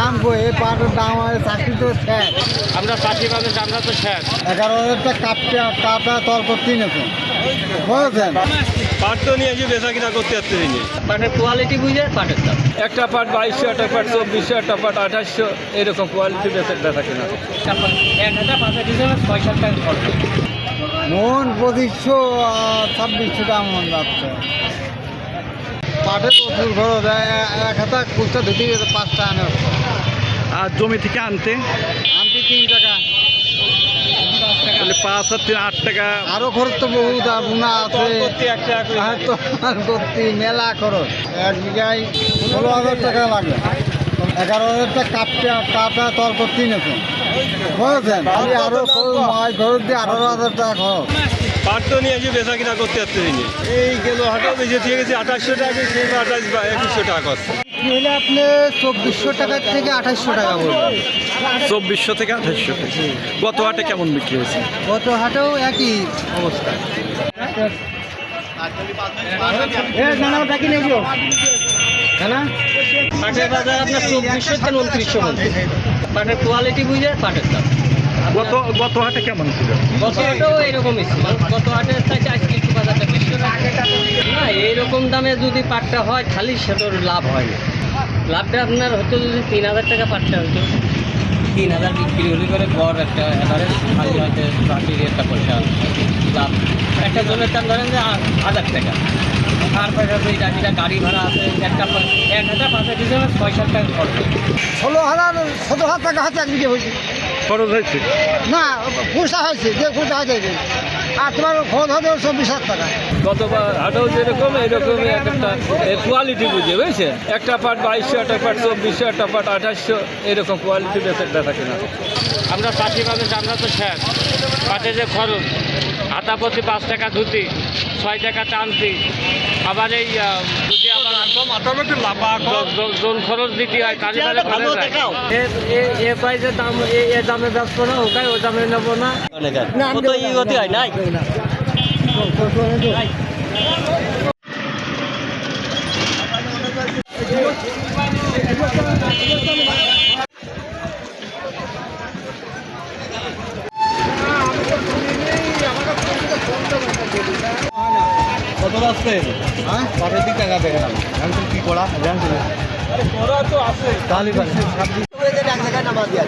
আনবো এই পাটের দাম হয় চাকরি তো শেষ। আমরা চাকরি পাবে আমরা তো শেষ। 11,000 টাকা কাটা তল করতেই নেছেন বুঝেছেন। পাট তো নিয়ে এসে বেচা কিনা করতে যাচ্ছে দিনে। পাটের কোয়ালিটি বুঝে পাটের দাম। একটা পাট 2200, একটা পাট 2400, একটা পাট 2800, এরকম কোয়ালিটি বেচা কিনা। 1,000 পাঁচা ডিজাইন 6-7 টাকা খরচ। মন 2500-2600 টাকা মন যাচ্ছে। পাটের প্রচুর খরচ, 1,000 কুচটা ধুতে গেছে 5 টাকা আনে আর জমি থেকে আনতে আনতে 3 টাকা। তাহলে 5 আর 3 8 টাকা। আরো খরচ তো বহুত, বুনা আছে করতে 1 টাকা করে। আর তো আর করতে মেলা খরচ। 1 বিঘায় 16,000 টাকা লাগে। 11,000 টাকা কাটা তল করতেই নেছেন বুঝেছেন। খালি আরো খরচ, মাছ খরচ দিয়ে 18,000 টাকা খরচ। পাট তো নিয়ে এসে বেচা কিনা করতে যাচ্ছে দিনে। এই গেল হাটেও বেঁচে দিয়ে গেছে 2800 টাকা, সেই 28 বা 2100 টাকা করছে। হলে আপনি 2400 টাকার থেকে 2800 টাকা বলবেন। 2400 থেকে 2800 টাকা। গত হাটে কেমন বিক্রি হয়েছে? গত হাটেও একই অবস্থা। পাটের বাজার আপনার 2400 থেকে 2900 মধ্যে। পাটের কোয়ালিটি বুঝে পাটের দাম। গত হাটে কেমন ছিল? গত হাটেও এরকমই ছিল। গত হাটের চাইতে আজকে একটু বাজারটা বেশি। না, এইরকম দামে যদি পাটটা হয় খালি সেটার লাভ হয় না। লাভটা আপনার হয়তো যদি 3,000 টাকা পাটটা হতো, 3,000 বিক্রি হলে করে গড় একটা এভারেজ খালি হয়তো 80 একটা পয়সা লাভ। একটা জমির দাম ধরেন যে 1,000 টাকা, আর পয়সা তো এই যেটা গাড়ি ভাড়া আছে, 1,000 পাঁচা ডিজাইন 6-7 টাকা খরচ। 16,000-17,000 টাকা হাতে এক বিঘে হয়েছে। খরচ হয়েছে। না, খুচরা হয়েছে, যে খুচরা হয়েছে। আর তোমার খরচ হতে 24,000 টাকা। গতবার হাটেও যেরকম এরকমই একটা কোয়ালিটি বুঝে বুঝছেন। একটা পাট 2200, একটা পাট 2400, একটা পাট 2800, এরকম কোয়ালিটি বেচা কিনা। আমরা চাকরি পাবে আমরা তো শেষ। পাটে যে খরচ, হাতা প্রতি 5 টাকা ধুতি, 6 টাকা টানতি, আবার এই যদি আবার জোন খরচ দিতে হয় তাহলে এ প্রাইসের দাম এ দামে বেচবো না, ওখানে ও দামে নেবো না। কত ই গতি হয় নাই। কত আসছে? হ্যাঁ, পাটের দিক টাকা দেখে নাম জানছেন কি করা জানছেন? আরে করা তো আছে। তাহলে এক জায়গায় নামা দিয়ে